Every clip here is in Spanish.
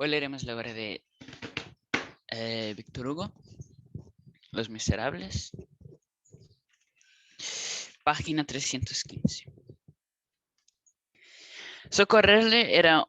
Hoy leeremos la obra de Víctor Hugo, Los Miserables, página 315. Socorrerle era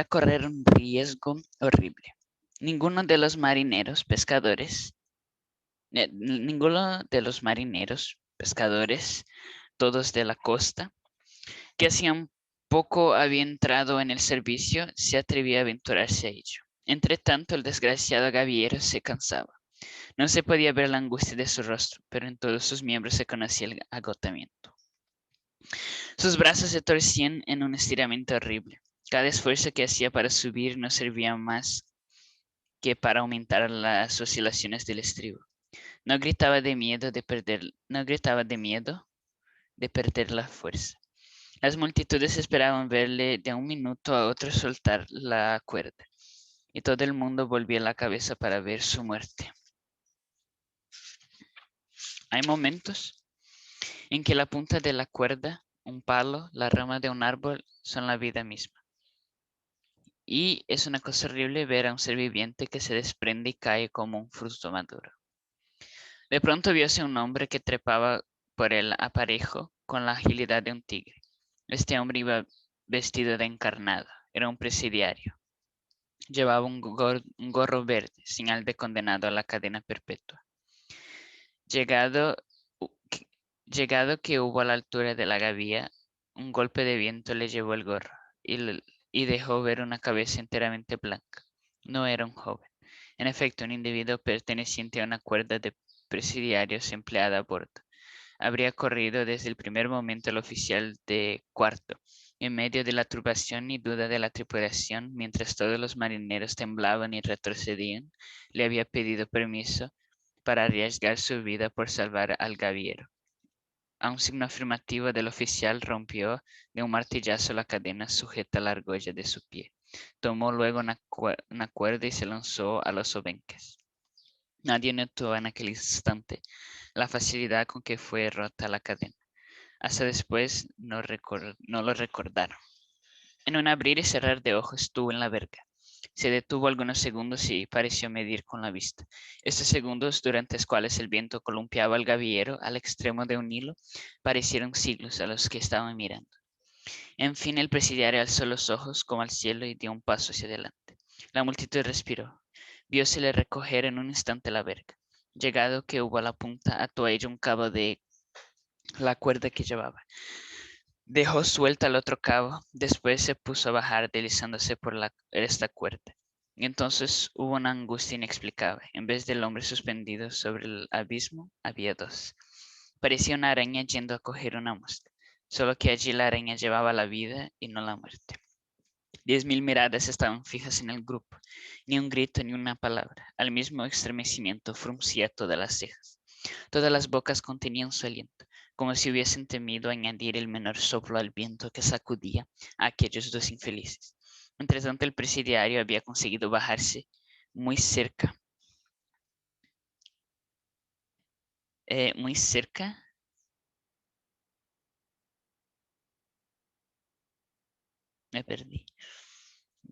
correr un riesgo horrible. Ninguno de los marineros pescadores, todos de la costa, que hacían poco había entrado en el servicio, se atrevía a aventurarse a ello. Entre tanto, el desgraciado gaviero se cansaba. No se podía ver la angustia de su rostro, pero en todos sus miembros se conocía el agotamiento. Sus brazos se torcían en un estiramiento horrible. Cada esfuerzo que hacía para subir no servía más que para aumentar las oscilaciones del estribo. No gritaba de miedo de perder la fuerza. Las multitudes esperaban verle de un minuto a otro soltar la cuerda, y todo el mundo volvía la cabeza para ver su muerte. Hay momentos en que la punta de la cuerda, un palo, la rama de un árbol son la vida misma. Y es una cosa horrible ver a un ser viviente que se desprende y cae como un fruto maduro. De pronto vióse un hombre que trepaba por el aparejo con la agilidad de un tigre. Este hombre iba vestido de encarnado, era un presidiario. Llevaba un gorro verde, señal de condenado a la cadena perpetua. Llegado que hubo a la altura de la gavía, un golpe de viento le llevó el gorro y dejó ver una cabeza enteramente blanca. No era un joven. En efecto, un individuo perteneciente a una cuerda de presidiarios empleada a bordo. Habría corrido desde el primer momento el oficial de cuarto, en medio de la turbación y duda de la tripulación, mientras todos los marineros temblaban y retrocedían, le había pedido permiso para arriesgar su vida por salvar al gaviero. A un signo afirmativo del oficial rompió de un martillazo la cadena sujeta a la argolla de su pie. Tomó luego una cuerda y se lanzó a los obenques. Nadie notó en aquel instante la facilidad con que fue rota la cadena. Hasta después no lo recordaron. En un abrir y cerrar de ojos estuvo en la verga. Se detuvo algunos segundos y pareció medir con la vista. Estos segundos, durante los cuales el viento columpiaba al gaviero al extremo de un hilo, parecieron siglos a los que estaban mirando. En fin, el presidiario alzó los ojos como al cielo y dio un paso hacia adelante. La multitud respiró. Viósele recoger en un instante la verga. Llegado que hubo a la punta, ató a ella un cabo de la cuerda que llevaba. Dejó suelta el otro cabo, después se puso a bajar deslizándose por esta cuerda. Y entonces hubo una angustia inexplicable. En vez del hombre suspendido sobre el abismo, había dos. Parecía una araña yendo a coger una mosca, solo que allí la araña llevaba la vida y no la muerte. 10.000 miradas estaban fijas en el grupo, ni un grito ni una palabra. Al mismo estremecimiento fruncía todas las cejas. Todas las bocas contenían su aliento, como si hubiesen temido añadir el menor soplo al viento que sacudía a aquellos dos infelices. Entre tanto, el presidiario había conseguido bajarse muy cerca. Muy cerca. Me perdí.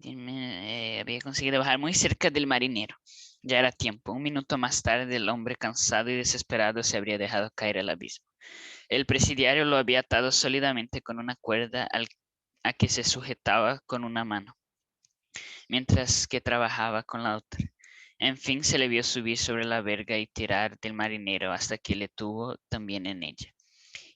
Había conseguido bajar muy cerca del marinero. Ya era tiempo. Un minuto más tarde, el hombre cansado y desesperado se habría dejado caer al abismo. El presidiario lo había atado sólidamente con una cuerda a que se sujetaba con una mano, mientras que trabajaba con la otra. En fin, se le vio subir sobre la verga y tirar del marinero hasta que le tuvo también en ella.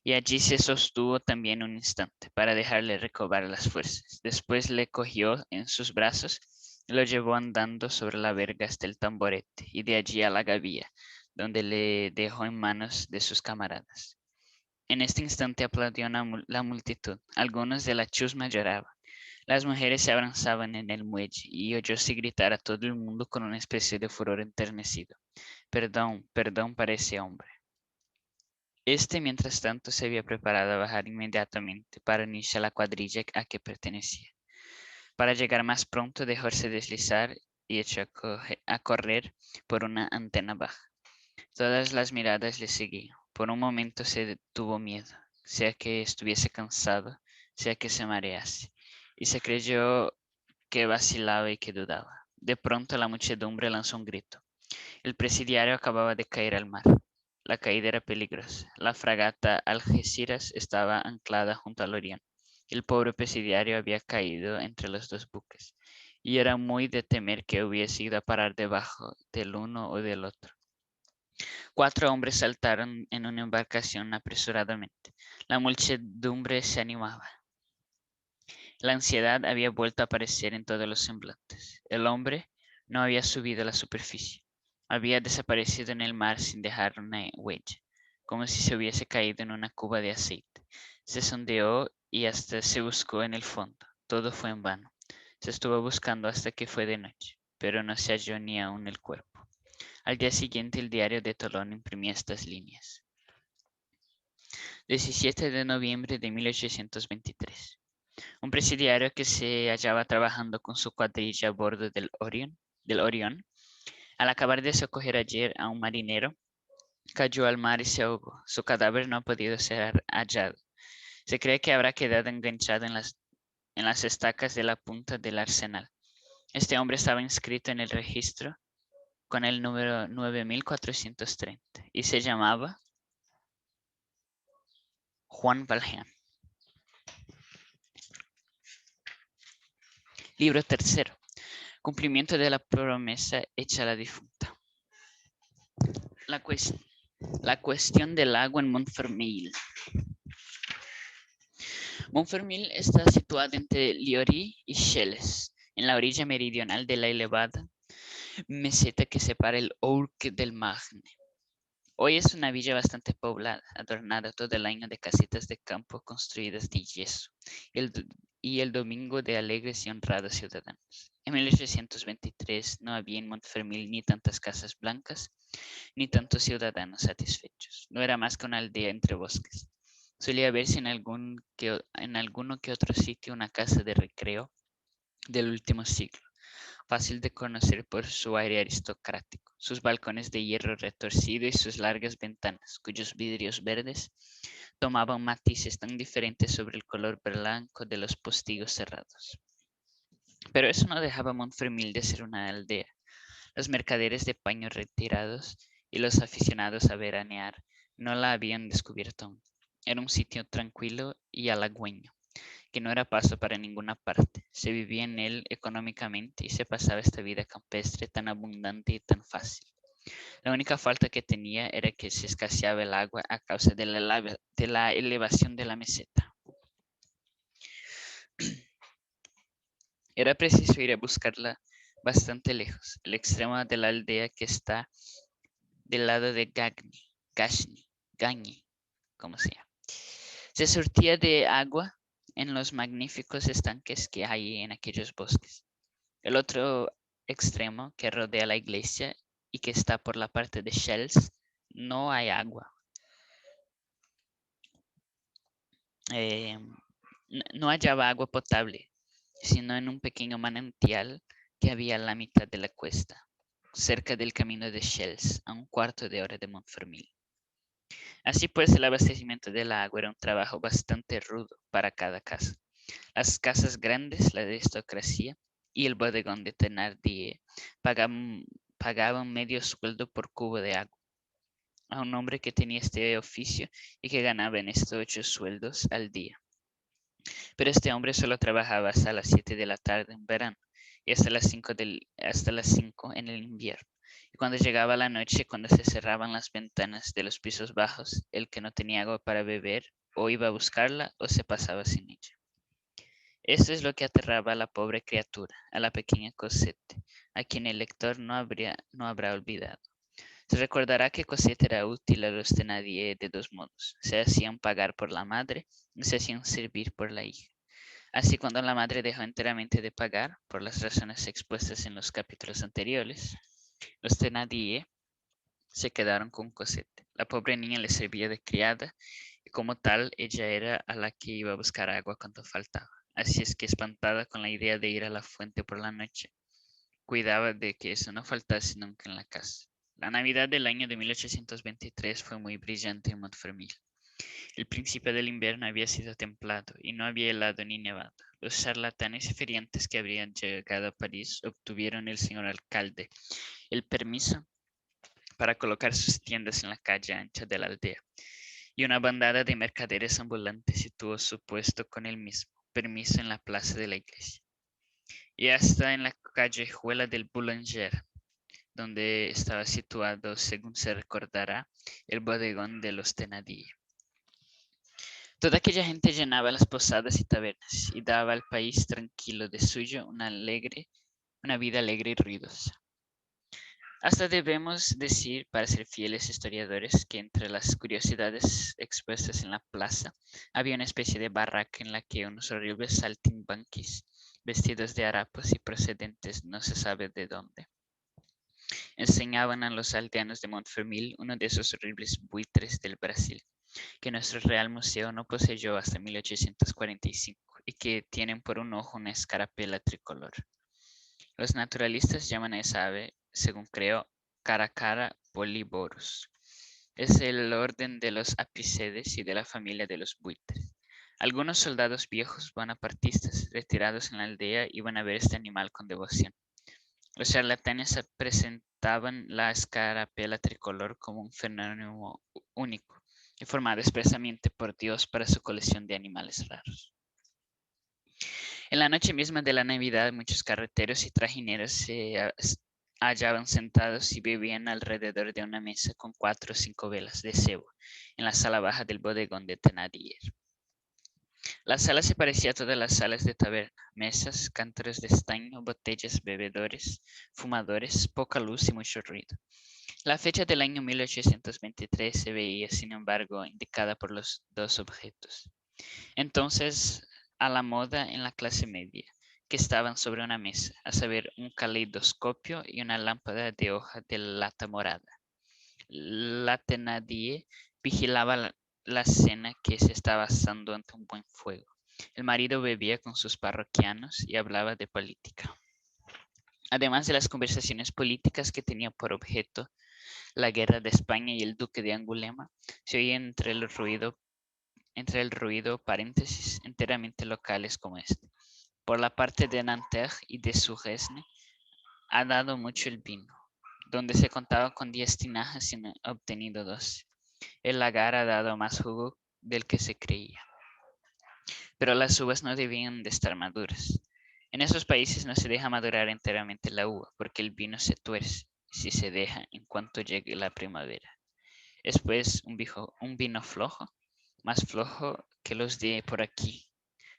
Y allí se sostuvo también un instante para dejarle recobrar las fuerzas. Después le cogió en sus brazos y lo llevó andando sobre la verga hasta el tamborete y de allí a la gavía, donde le dejó en manos de sus camaradas. En este instante aplaudió la multitud. Algunos de la chusma lloraban. Las mujeres se abrazaban en el muelle y oyóse gritar a todo el mundo con una especie de furor enternecido. Perdón, perdón para ese hombre. Este, mientras tanto, se había preparado a bajar inmediatamente para unirse a la cuadrilla a que pertenecía. Para llegar más pronto, dejóse deslizar y echó a correr por una antena baja. Todas las miradas le seguían. Por un momento se tuvo miedo, sea que estuviese cansado, sea que se marease, y se creyó que vacilaba y que dudaba. De pronto la muchedumbre lanzó un grito. El presidiario acababa de caer al mar. La caída era peligrosa. La fragata Algeciras estaba anclada junto al Orión. El pobre presidiario había caído entre los dos buques, y era muy de temer que hubiese ido a parar debajo del uno o del otro. 4 hombres saltaron en una embarcación apresuradamente. La muchedumbre se animaba. La ansiedad había vuelto a aparecer en todos los semblantes. El hombre no había subido a la superficie. Había desaparecido en el mar sin dejar una huella, como si se hubiese caído en una cuba de aceite. Se sondeó y hasta se buscó en el fondo. Todo fue en vano. Se estuvo buscando hasta que fue de noche, pero no se halló ni aún el cuerpo. Al día siguiente el diario de Tolón imprimía estas líneas. 17 de noviembre de 1823. Un presidiario que se hallaba trabajando con su cuadrilla a bordo del Orión, al acabar de socorrer ayer a un marinero, cayó al mar y se ahogó. Su cadáver no ha podido ser hallado. Se cree que habrá quedado enganchado en las estacas de la punta del arsenal. Este hombre estaba inscrito en el registro con el número 9430 y se llamaba Juan Valjean. Libro tercero. Cumplimiento de la promesa hecha a la difunta. La cuestión del agua en Montfermeil. Montfermeil está situado entre Liory y Chelles, en la orilla meridional de la elevada meseta que separa el Ourcq del Magne. Hoy es una villa bastante poblada, adornada todo el año de casitas de campo construidas de yeso, y el domingo de alegres y honrados ciudadanos. En 1823 no había en Montfermeil ni tantas casas blancas, ni tantos ciudadanos satisfechos. No era más que una aldea entre bosques. Solía verse en alguno que otro sitio una casa de recreo del último siglo, fácil de conocer por su aire aristocrático, sus balcones de hierro retorcido y sus largas ventanas, cuyos vidrios verdes tomaban matices tan diferentes sobre el color blanco de los postigos cerrados. Pero eso no dejaba a Montfermeil de ser una aldea. Los mercaderes de paños retirados y los aficionados a veranear no la habían descubierto aún. Era un sitio tranquilo y halagüeño, que no era paso para ninguna parte. Se vivía en él económicamente y se pasaba esta vida campestre tan abundante y tan fácil. La única falta que tenía era que se escaseaba el agua a causa de la elevación de la meseta. Era preciso ir a buscarla bastante lejos, el extremo de la aldea que está del lado de Gagny, como sea. Se surtía de agua en los magníficos estanques que hay en aquellos bosques. El otro extremo que rodea la iglesia y que está por la parte de Chelles, no hay agua. No hallaba agua potable, sino en un pequeño manantial que había a la mitad de la cuesta, cerca del camino de Chelles, a un cuarto de hora de Montfermeil. Así pues, el abastecimiento del agua era un trabajo bastante rudo para cada casa. Las casas grandes, la aristocracia y el bodegón de Thénardier pagaban medio sueldo por cubo de agua a un hombre que tenía este oficio y que ganaba en estos 8 sueldos al día. Pero este hombre solo trabajaba hasta las 7 de la tarde en verano y hasta las 5 en el invierno. Y cuando llegaba la noche, cuando se cerraban las ventanas de los pisos bajos, el que no tenía agua para beber o iba a buscarla o se pasaba sin ella. Esto es lo que aterraba a la pobre criatura, a la pequeña Cosette, a quien el lector no habrá olvidado. Se recordará que Cosette era útil a los Thénardier de 2 modos. Se hacían pagar por la madre y se hacían servir por la hija. Así, cuando la madre dejó enteramente de pagar, por las razones expuestas en los capítulos anteriores, los Thénardier se quedaron con Cosette. La pobre niña le servía de criada y como tal ella era a la que iba a buscar agua cuando faltaba. Así es que, espantada con la idea de ir a la fuente por la noche, cuidaba de que eso no faltase nunca en la casa. La Navidad del año de 1823 fue muy brillante en Montfermeil. El principio del invierno había sido templado y no había helado ni nevado. Los charlatanes y feriantes que habrían llegado a París obtuvieron del señor alcalde el permiso para colocar sus tiendas en la calle ancha de la aldea, y una bandada de mercaderes ambulantes situó su puesto con el mismo permiso en la plaza de la iglesia, y hasta en la callejuela del Boulanger, donde estaba situado, según se recordará, el bodegón de los Thénardier. Toda aquella gente llenaba las posadas y tabernas y daba al país tranquilo de suyo una vida alegre y ruidosa. Hasta debemos decir, para ser fieles historiadores, que entre las curiosidades expuestas en la plaza había una especie de barraca en la que unos horribles saltimbanquis, vestidos de harapos y procedentes no se sabe de dónde, enseñaban a los aldeanos de Montfermil uno de esos horribles buitres del Brasil, que nuestro Real Museo no poseyó hasta 1845 y que tienen por un ojo una escarapela tricolor. Los naturalistas llaman a esa ave, según creo, Caracara polyborus. Es el orden de los apícedes y de la familia de los buitres. Algunos soldados viejos bonapartistas retirados en la aldea iban a ver este animal con devoción. Los charlatanes presentaban la escarapela tricolor como un fenómeno único y formado expresamente por Dios para su colección de animales raros. En la noche misma de la Navidad, muchos carreteros y trajineros se hallaban sentados y bebían alrededor de una mesa con 4 o 5 velas de cebo en la sala baja del bodegón de Thénardier. La sala se parecía a todas las salas de taberna: mesas, cántaros de estaño, botellas, bebedores, fumadores, poca luz y mucho ruido. La fecha del año 1823 se veía, sin embargo, indicada por los dos objetos, entonces a la moda en la clase media, que estaban sobre una mesa, a saber, un caleidoscopio y una lámpara de hoja de lata morada. La Thénardier vigilaba la cena que se estaba asando ante un buen fuego. El marido bebía con sus parroquianos y hablaba de política. Además de las conversaciones políticas que tenían por objeto la guerra de España y el duque de Angulema, se oía entre el ruido paréntesis enteramente locales como este. Por la parte de Nanterre y de Suresne ha dado mucho el vino, donde se contaba con 10 tinajas y han obtenido 12. El lagar ha dado más jugo del que se creía, pero las uvas no debían de estar maduras. En esos países no se deja madurar enteramente la uva, porque el vino se tuerce si se deja en cuanto llegue la primavera. Es pues un vino flojo, más flojo que los de por aquí.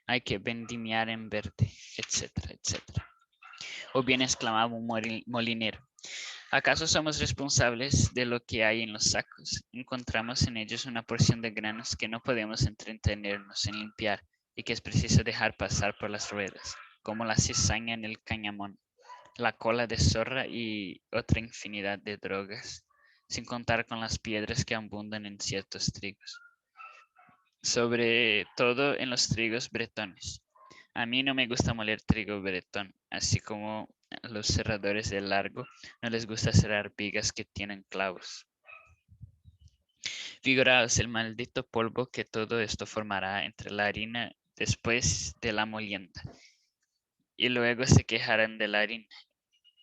Hay que vendimiar en verde, etcétera, etcétera. O bien exclamaba un molinero: ¿acaso somos responsables de lo que hay en los sacos? Encontramos en ellos una porción de granos que no podemos entretenernos en limpiar y que es preciso dejar pasar por las ruedas, como la cizaña en el cañamón, la cola de zorra y otra infinidad de drogas, sin contar con las piedras que abundan en ciertos trigos, sobre todo en los trigos bretones. A mí no me gusta moler trigo bretón, así como a los cerradores de largo no les gusta cerrar vigas que tienen clavos. Figuraos el maldito polvo que todo esto formará entre la harina después de la molienda, y luego se quejarán de la harina.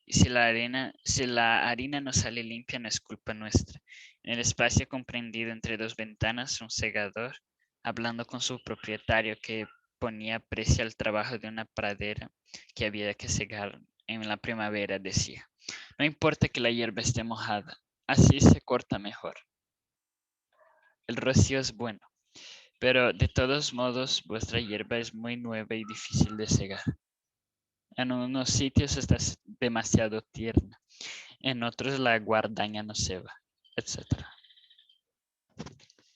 Y si la harina no sale limpia, no es culpa nuestra. En el espacio comprendido entre dos ventanas, un segador, hablando con su propietario, que ponía precio al trabajo de una pradera que había que segar en la primavera, decía: no importa que la hierba esté mojada, así se corta mejor. El rocío es bueno, pero de todos modos vuestra hierba es muy nueva y difícil de segar. En unos sitios está demasiado tierna, en otros la guardaña no se va, etc.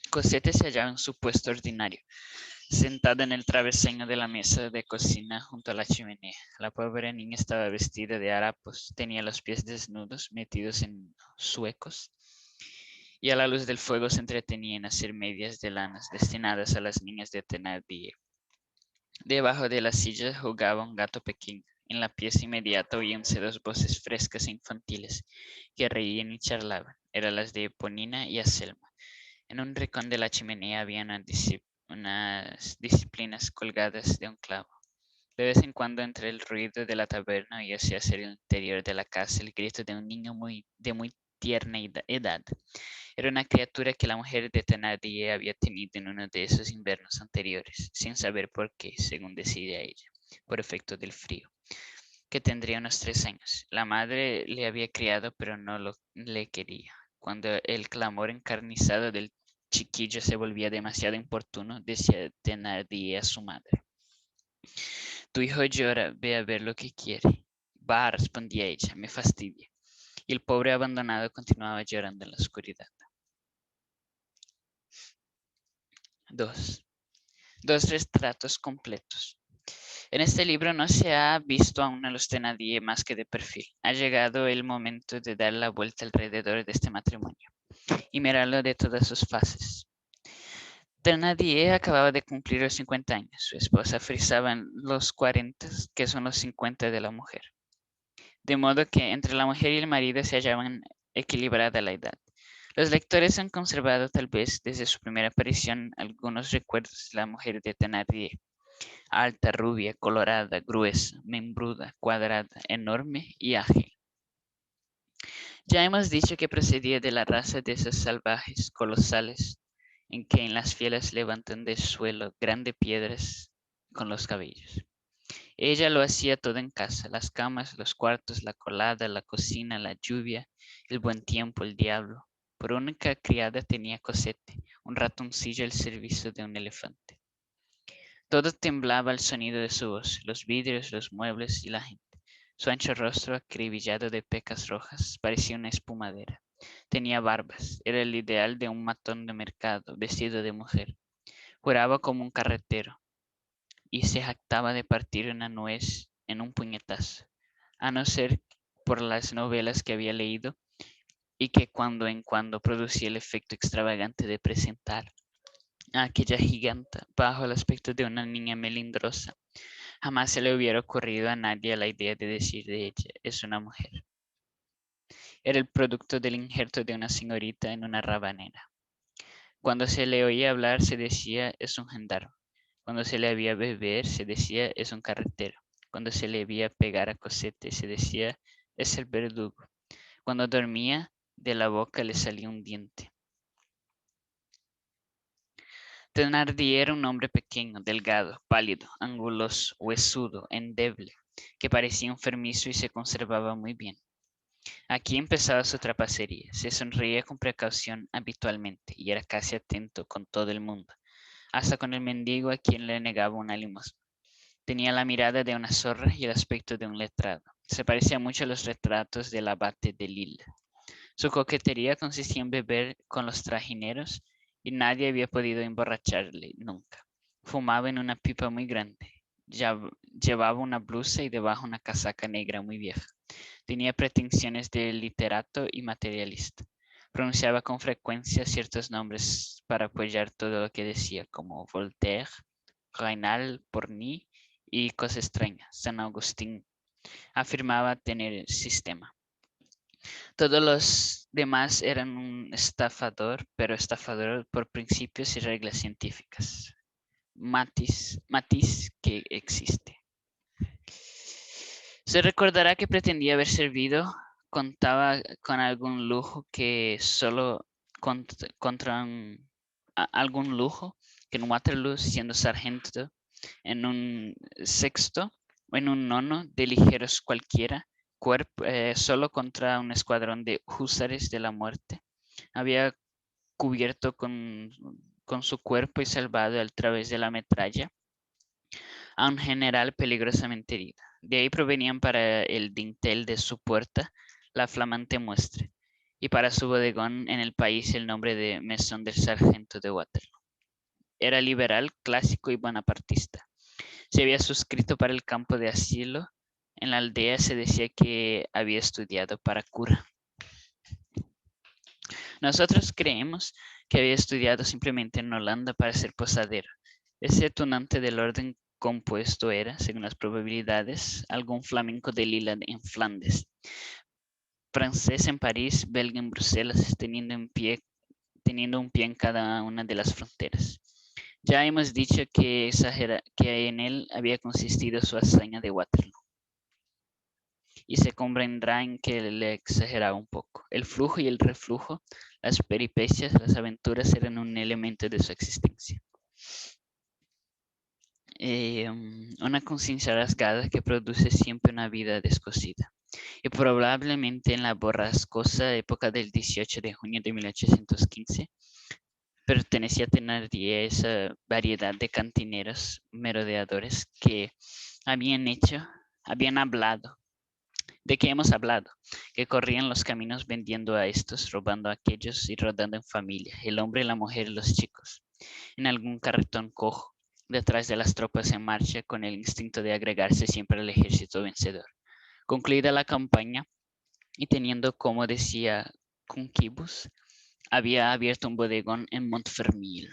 Cosette se hallaba en su puesto ordinario, sentada en el travesaño de la mesa de cocina junto a la chimenea. La pobre niña estaba vestida de harapos, tenía los pies desnudos, metidos en zuecos, y a la luz del fuego se entretenía en hacer medias de lanas destinadas a las niñas de Thénardier. Debajo de la silla jugaba un gato pequeño. En la pieza inmediata oíanse dos voces frescas e infantiles que reían y charlaban. Eran las de Eponina y Azelma, En un rincón de la chimenea había unas disciplinas colgadas de un clavo. De vez en cuando, entre el ruido de la taberna, oíase hacia el interior de la casa el grito de un niño de muy tierna edad. Era una criatura que la mujer de Thénardier había tenido en uno de esos inviernos anteriores, sin saber por qué, según decía ella, por efecto del frío, que tendría unos 3 años. La madre le había criado, pero no le quería. Cuando el clamor encarnizado del chiquillo se volvía demasiado importuno, decía Thénardier a su madre: tu hijo llora, ve a ver lo que quiere. Va, respondía ella, me fastidia. Y el pobre abandonado continuaba llorando en la oscuridad. 2. Dos retratos completos. En este libro no se ha visto aún a los Thénardier más que de perfil. Ha llegado el momento de dar la vuelta alrededor de este matrimonio y mirarlo de todas sus fases. Thénardier acababa de cumplir los 50 años. Su esposa frisaba en los 40, que son los 50 de la mujer. De modo que entre la mujer y el marido se hallaban equilibrada la edad. Los lectores han conservado tal vez desde su primera aparición algunos recuerdos de la mujer de Thénardier: alta, rubia, colorada, gruesa, membruda, cuadrada, enorme y ágil. Ya hemos dicho que procedía de la raza de esos salvajes colosales en que en las fieras levantan del suelo grandes piedras con los cabellos. Ella lo hacía todo en casa: las camas, los cuartos, la colada, la cocina, la lluvia, el buen tiempo, el diablo. Por única criada tenía Cosette, un ratoncillo al servicio de un elefante. Todo temblaba al sonido de su voz: los vidrios, los muebles y la gente. Su ancho rostro, acribillado de pecas rojas, parecía una espumadera. Tenía barbas. Era el ideal de un matón de mercado, vestido de mujer. Juraba como un carretero y se jactaba de partir una nuez en un puñetazo, a no ser por las novelas que había leído y que cuando en cuando producía el efecto extravagante de presentar a aquella giganta bajo el aspecto de una niña melindrosa. Jamás se le hubiera ocurrido a nadie la idea de decir de ella: es una mujer. Era el producto del injerto de una señorita en una rabanera. Cuando se le oía hablar se decía: es un gendarme. Cuando se le veía beber se decía: es un carretero. Cuando se le veía pegar a Cosette se decía: es el verdugo. Cuando dormía, de la boca le salía un diente. Thénardier era un hombre pequeño, delgado, pálido, anguloso, huesudo, endeble, que parecía enfermizo y se conservaba muy bien. Aquí empezaba su trapacería. Se sonreía con precaución habitualmente y era casi atento con todo el mundo, hasta con el mendigo a quien le negaba una limosna. Tenía la mirada de una zorra y el aspecto de un letrado. Se parecía mucho a los retratos del abate de Lille. Su coquetería consistía en beber con los trajineros y nadie había podido emborracharle nunca. Fumaba en una pipa muy grande. Llevaba una blusa y debajo una casaca negra muy vieja. Tenía pretensiones de literato y materialista. Pronunciaba con frecuencia ciertos nombres para apoyar todo lo que decía, como Voltaire, Raynal, Porny y cosa extraña, San Agustín. Afirmaba tener sistema. Todos los demás eran un estafador, pero estafador por principios y reglas científicas. Matiz que existe. Se recordará que pretendía haber servido, contaba con algún lujo que solo contra algún lujo que en Waterloo, siendo sargento en un sexto o en un nono de ligeros cualquiera, solo contra un escuadrón de húsares de la muerte, había cubierto con su cuerpo y salvado a través de la metralla a un general peligrosamente herido. De ahí provenían para el dintel de su puerta la flamante muestra, y para su bodegón en el país el nombre de mesón del sargento de Waterloo. Era liberal, clásico y bonapartista. Se había suscrito para el campo de asilo. En la aldea se decía que había estudiado para cura. Nosotros creemos que había estudiado simplemente en Holanda para ser posadero. Ese tunante del orden compuesto era, según las probabilidades, algún flamenco de Lila en Flandes, francés en París, belga en Bruselas, teniendo en pie teniendo un pie en cada una de las fronteras. Ya hemos dicho que en él había consistido su hazaña de Waterloo. Y se convendrá en que le exageraba un poco. El flujo y el reflujo, las peripecias, las aventuras eran un elemento de su existencia. Una conciencia rasgada que produce siempre una vida descosida. Y probablemente en la borrascosa época del 18 de junio de 1815, pertenecía a Thénardier esa variedad de cantineros merodeadores que habían hablado, de que hemos hablado, que corrían los caminos vendiendo a estos, robando a aquellos y rodando en familia, el hombre, la mujer y los chicos, en algún carretón cojo, detrás de las tropas en marcha, con el instinto de agregarse siempre al ejército vencedor. Concluida la campaña, y teniendo, como decía Conquibus, había abierto un bodegón en Montfermeil.